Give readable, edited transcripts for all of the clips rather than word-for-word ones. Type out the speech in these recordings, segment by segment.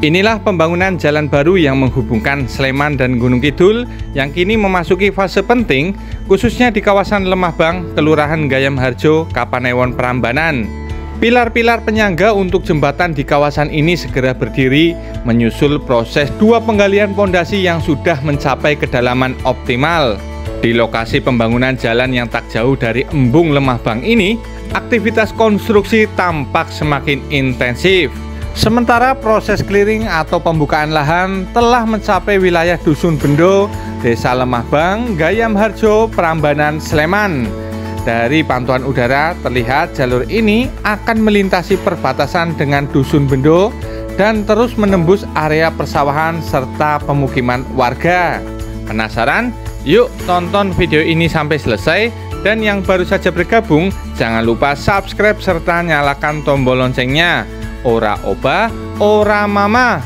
Inilah pembangunan jalan baru yang menghubungkan Sleman dan Gunung Kidul yang kini memasuki fase penting, khususnya di kawasan Lemahbang, Kelurahan Gayam Harjo, Kapanewon, Prambanan. Pilar-pilar penyangga untuk jembatan di kawasan ini segera berdiri, menyusul proses 2 penggalian pondasi yang sudah mencapai kedalaman optimal. Di lokasi pembangunan jalan yang tak jauh dari embung Lemahbang ini, aktivitas konstruksi tampak semakin intensif. Sementara proses clearing atau pembukaan lahan telah mencapai wilayah Dusun Bendo, Desa Lemahbang, Gayam Harjo, Prambanan, Sleman. Dari pantauan udara terlihat jalur ini akan melintasi perbatasan dengan Dusun Bendo dan terus menembus area persawahan serta pemukiman warga. Penasaran? Yuk tonton video ini sampai selesai, dan yang baru saja bergabung jangan lupa subscribe serta nyalakan tombol loncengnya. Ora oba, ora mama.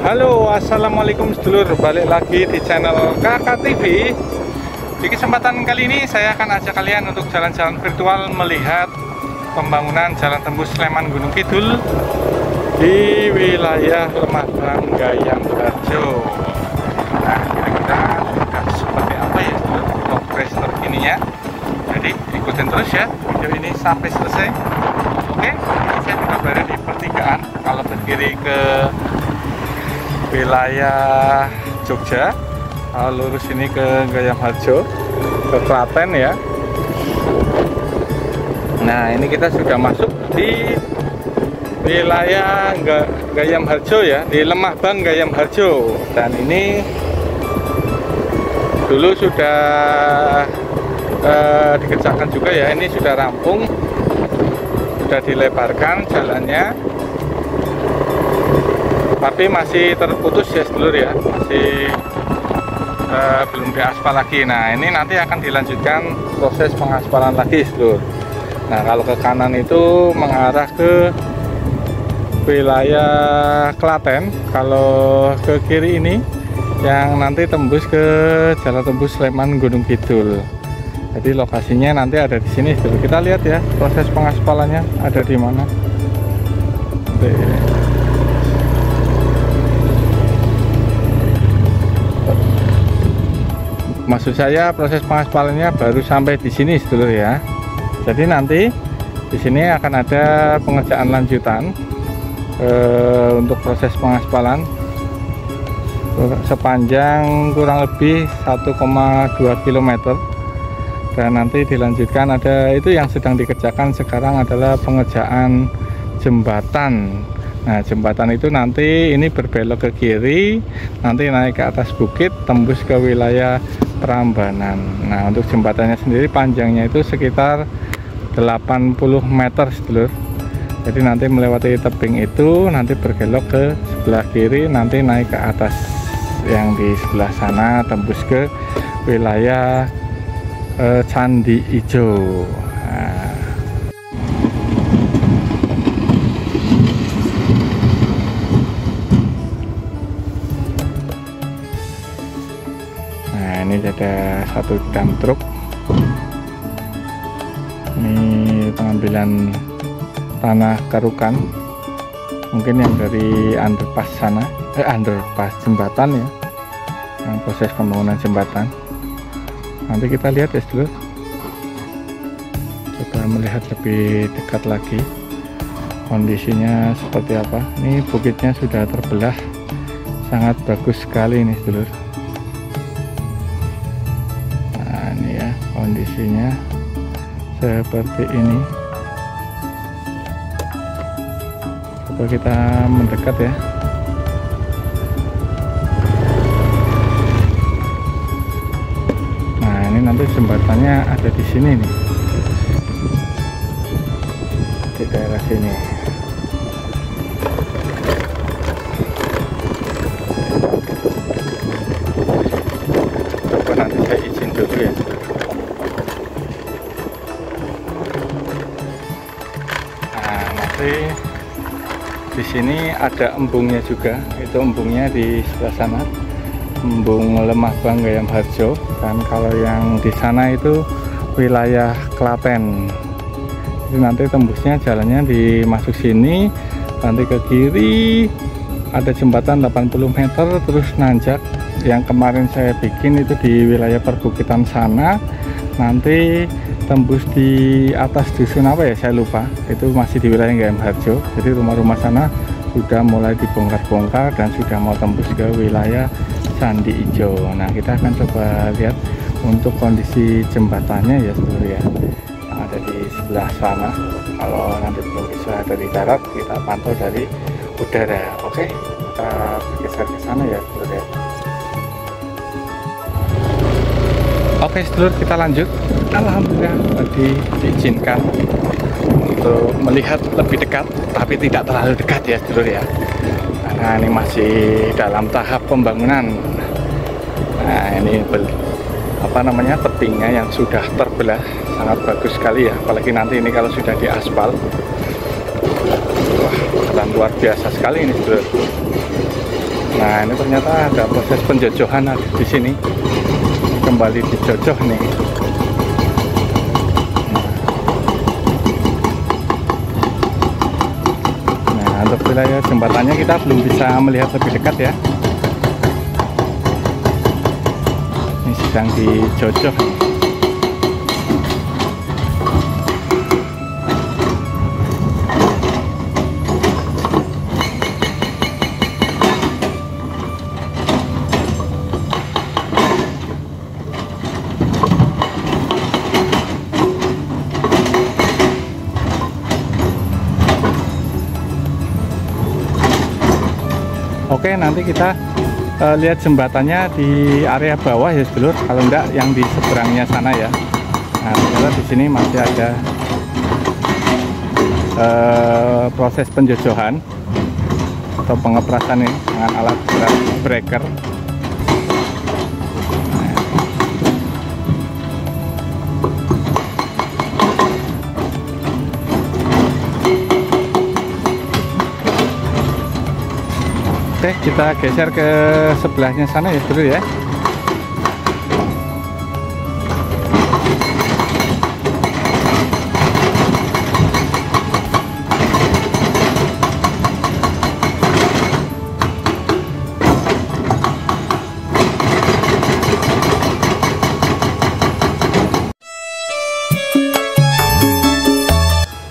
Halo, assalamualaikum sedulur, balik lagi di channel Kakak TV. Di kesempatan kali ini saya akan ajak kalian untuk jalan-jalan virtual melihat pembangunan jalan tembus Sleman Gunung Kidul di wilayah Lemahbang Gayam Harjo. Nah, kira-kira sudah seperti apa ya progres terkininya. Jadi ikutin terus ya video ini sampai selesai. Oke, saya juga berada di pertigaan kalau berdiri ke wilayah Jogja. Lurus ini ke Gayam Harjo, ke Klaten ya. Nah, ini kita sudah masuk di wilayah Gayam Harjo ya, di Lemahbang Gayam Harjo. Dan ini dulu sudah dikerjakan juga ya, ini sudah rampung, sudah dilebarkan jalannya, tapi masih terputus ya sedulur ya, masih belum diaspal lagi. Nah, ini nanti akan dilanjutkan proses pengaspalan lagi sedulur. Nah, kalau ke kanan itu mengarah ke wilayah Klaten, kalau ke kiri ini yang nanti tembus ke jalan tembus Sleman Gunung Kidul. Jadi lokasinya nanti ada di sini sedulur. Kita lihat ya proses pengaspalannya ada di mana. Maksud saya proses pengaspalannya baru sampai di sini sedulur ya. Jadi nanti di sini akan ada pengerjaan lanjutan untuk proses pengaspalan sepanjang kurang lebih 1,2 km. Dan nanti dilanjutkan ada itu yang sedang dikerjakan sekarang adalah pengerjaan jembatan. Nah, jembatan itu nanti ini berbelok ke kiri, nanti naik ke atas bukit, tembus ke wilayah Prambanan. Nah, untuk jembatannya sendiri panjangnya itu sekitar 80 meter sedulur. Jadi nanti melewati tebing itu, nanti bergelok ke sebelah kiri, nanti naik ke atas yang di sebelah sana, tembus ke wilayah Candi Ijo. Ini ada satu dam truk. Ini pengambilan tanah kerukan, mungkin yang dari underpass sana, underpass jembatan ya, yang proses pembangunan jembatan. Nanti kita lihat ya sedulur, coba melihat lebih dekat lagi kondisinya seperti apa. Ini bukitnya sudah terbelah, sangat bagus sekali ini sedulur. Kondisinya seperti ini. Coba kita mendekat ya. Nah, ini nanti jembatannya ada di sini nih, di daerah sini. Coba nanti saya izin dulu ya. Nanti di sini ada embungnya juga, itu embungnya di sebelah sana, embung Lemah Bang Gayam Harjo. Dan kalau yang di sana itu wilayah Klaten. Jadi nanti tembusnya jalannya dimasuk sini, nanti ke kiri ada jembatan 80 meter terus nanjak. Yang kemarin saya bikin itu di wilayah perbukitan sana, nanti tembus di atas dusun apa ya saya lupa, itu masih di wilayah Gayam Harjo. Jadi rumah-rumah sana sudah mulai dibongkar-bongkar dan sudah mau tembus ke wilayah Candi Ijo. Nah, kita akan coba lihat untuk kondisi jembatannya ya seluruh ya, yang ada di sebelah sana. Kalau nanti belum bisa dari darat, kita pantau dari udara. Oke, kita bergeser ke sana ya seluruh ya. Oke sedulur, kita lanjut. Alhamdulillah tadi diizinkan untuk melihat lebih dekat, tapi tidak terlalu dekat ya sedulur ya, karena ini masih dalam tahap pembangunan. Nah, ini apa namanya, tebingnya yang sudah terbelah sangat bagus sekali ya, apalagi nanti ini kalau sudah diaspal. Wah, dan luar biasa sekali ini sedulur. Nah, ini ternyata ada proses penjojohan di sini, kembali dijojoh nih. Nah, untuk wilayah jembatannya kita belum bisa melihat lebih dekat ya, ini sedang dijojoh nih. Oke, nanti kita lihat jembatannya di area bawah ya sedulur, kalau enggak yang di seberangnya sana ya. Nah, ternyata di sini masih ada proses penjojohan atau pengeprasan nih dengan alat berat breaker. Oke, kita geser ke sebelahnya sana ya dulu ya.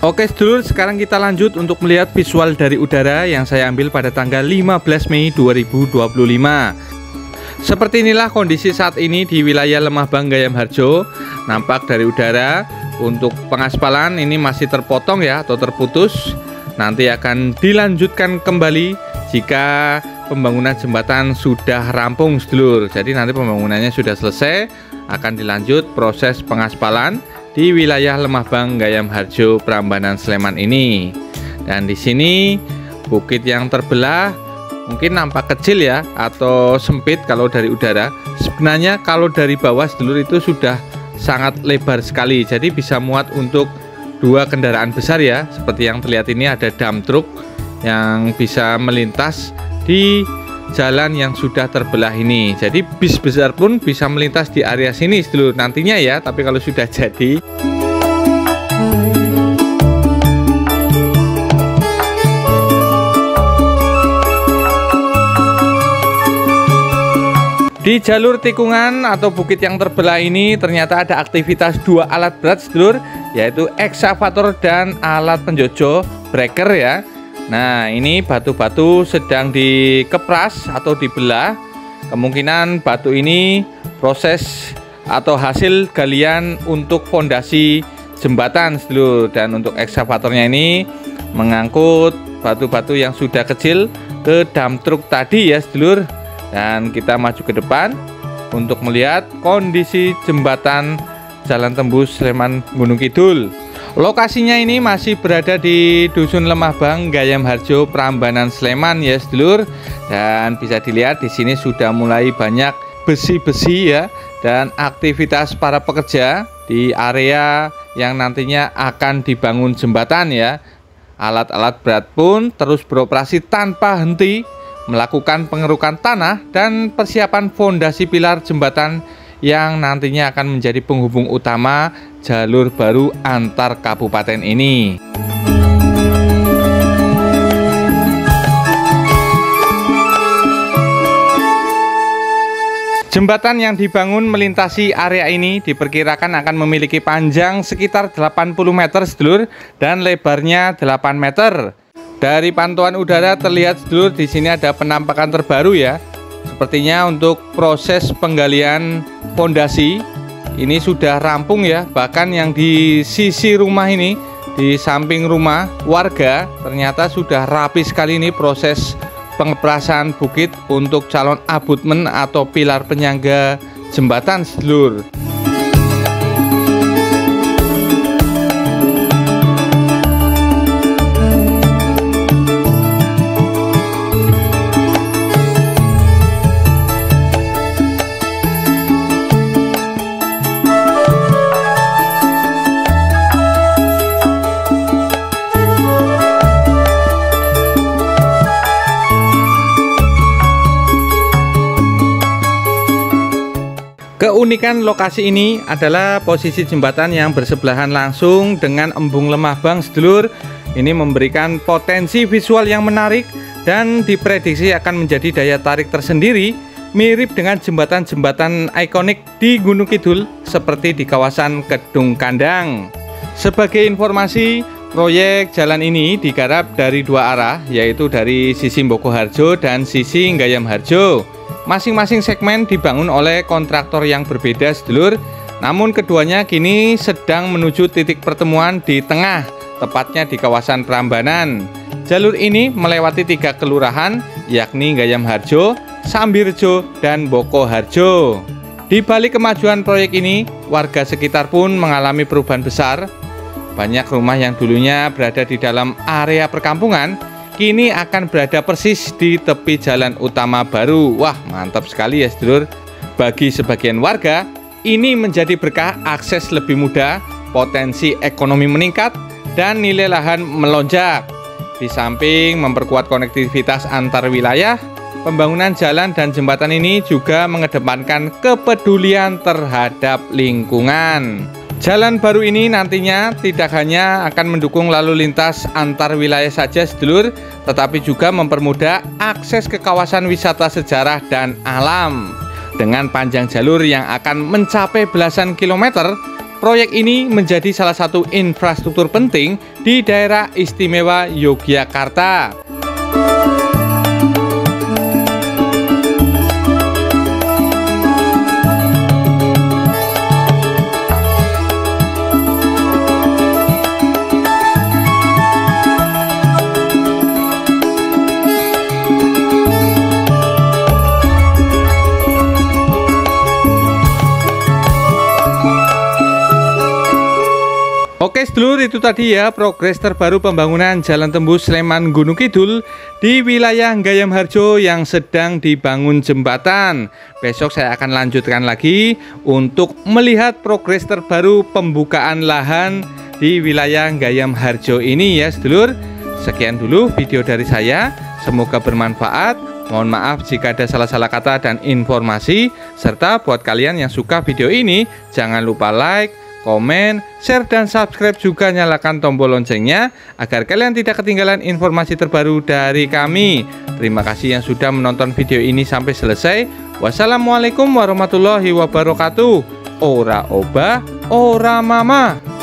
Oke sedulur, sekarang kita lanjut untuk melihat visual dari udara yang saya ambil pada tanggal 15 Mei 2025. Seperti inilah kondisi saat ini di wilayah Lemah Bang Gayam Harjo. Nampak dari udara, untuk pengaspalan ini masih terpotong ya atau terputus. Nanti akan dilanjutkan kembali jika pembangunan jembatan sudah rampung sedulur. Jadi nanti pembangunannya sudah selesai, akan dilanjut proses pengaspalan di wilayah Lemah Bang Gayam Harjo Prambanan Sleman ini. Dan di sini bukit yang terbelah mungkin nampak kecil ya atau sempit kalau dari udara. Sebenarnya kalau dari bawah sedulur itu sudah sangat lebar sekali, jadi bisa muat untuk 2 kendaraan besar ya. Seperti yang terlihat ini ada dump truck yang bisa melintas di jalan yang sudah terbelah ini. Jadi bis besar pun bisa melintas di area sini sedulur nantinya ya, tapi kalau sudah jadi. Di jalur tikungan atau bukit yang terbelah ini ternyata ada aktivitas 2 alat berat sedulur, yaitu eksavator dan alat penjojo breaker ya. Nah, ini batu-batu sedang dikepras atau dibelah. Kemungkinan batu ini proses atau hasil galian untuk fondasi jembatan sedulur. Dan untuk eksavatornya ini mengangkut batu-batu yang sudah kecil ke dump truck tadi ya sedulur. Dan kita maju ke depan untuk melihat kondisi jembatan Jalan Tembus Sleman Gunung Kidul. Lokasinya ini masih berada di Dusun Lemah Bang Gayam Harjo Prambanan Sleman ya sedulur. Dan bisa dilihat di sini sudah mulai banyak besi-besi ya, dan aktivitas para pekerja di area yang nantinya akan dibangun jembatan ya. Alat-alat berat pun terus beroperasi tanpa henti, melakukan pengerukan tanah dan persiapan fondasi pilar jembatan yang nantinya akan menjadi penghubung utama jalur baru antar kabupaten ini. Jembatan yang dibangun melintasi area ini diperkirakan akan memiliki panjang sekitar 80 meter sedulur dan lebarnya 8 meter. Dari pantauan udara terlihat sedulur di sini ada penampakan terbaru ya. Sepertinya untuk proses penggalian fondasi ini sudah rampung ya. Bahkan yang di sisi rumah ini, di samping rumah warga, ternyata sudah rapi sekali ini proses pengeprasan bukit untuk calon abutmen atau pilar penyangga jembatan sedulur. Keunikan lokasi ini adalah posisi jembatan yang bersebelahan langsung dengan embung Lemahbang sedulur. Ini memberikan potensi visual yang menarik dan diprediksi akan menjadi daya tarik tersendiri, mirip dengan jembatan-jembatan ikonik di Gunung Kidul seperti di kawasan Kedung Kandang. Sebagai informasi, proyek jalan ini digarap dari dua arah, yaitu dari sisi Bokoharjo dan sisi Gayam Harjo. Masing-masing segmen dibangun oleh kontraktor yang berbeda sedulur, namun keduanya kini sedang menuju titik pertemuan di tengah, tepatnya di kawasan Prambanan. Jalur ini melewati 3 kelurahan, yakni Gayam Harjo, Sambirjo, dan Bokoharjo. Di balik kemajuan proyek ini, warga sekitar pun mengalami perubahan besar. Banyak rumah yang dulunya berada di dalam area perkampungan kini akan berada persis di tepi jalan utama baru. Wah, mantap sekali ya sedulur. Bagi sebagian warga, ini menjadi berkah akses lebih mudah, potensi ekonomi meningkat, dan nilai lahan melonjak. Di samping memperkuat konektivitas antar wilayah, pembangunan jalan dan jembatan ini juga mengedepankan kepedulian terhadap lingkungan. Jalan baru ini nantinya tidak hanya akan mendukung lalu lintas antar wilayah saja sedulur, tetapi juga mempermudah akses ke kawasan wisata sejarah dan alam. Dengan panjang jalur yang akan mencapai belasan kilometer, proyek ini menjadi salah satu infrastruktur penting di daerah istimewa Yogyakarta. Oke sedulur, itu tadi ya progres terbaru pembangunan Jalan Tembus Sleman Gunung Kidul di wilayah Gayam Harjo yang sedang dibangun jembatan. Besok saya akan lanjutkan lagi untuk melihat progres terbaru pembukaan lahan di wilayah Gayam Harjo ini ya sedulur. Sekian dulu video dari saya, semoga bermanfaat. Mohon maaf jika ada salah-salah kata dan informasi. Serta buat kalian yang suka video ini, jangan lupa like, komen, share, dan subscribe, juga nyalakan tombol loncengnya agar kalian tidak ketinggalan informasi terbaru dari kami. Terima kasih yang sudah menonton video ini sampai selesai. Wassalamualaikum warahmatullahi wabarakatuh. Ora obah, ora mama.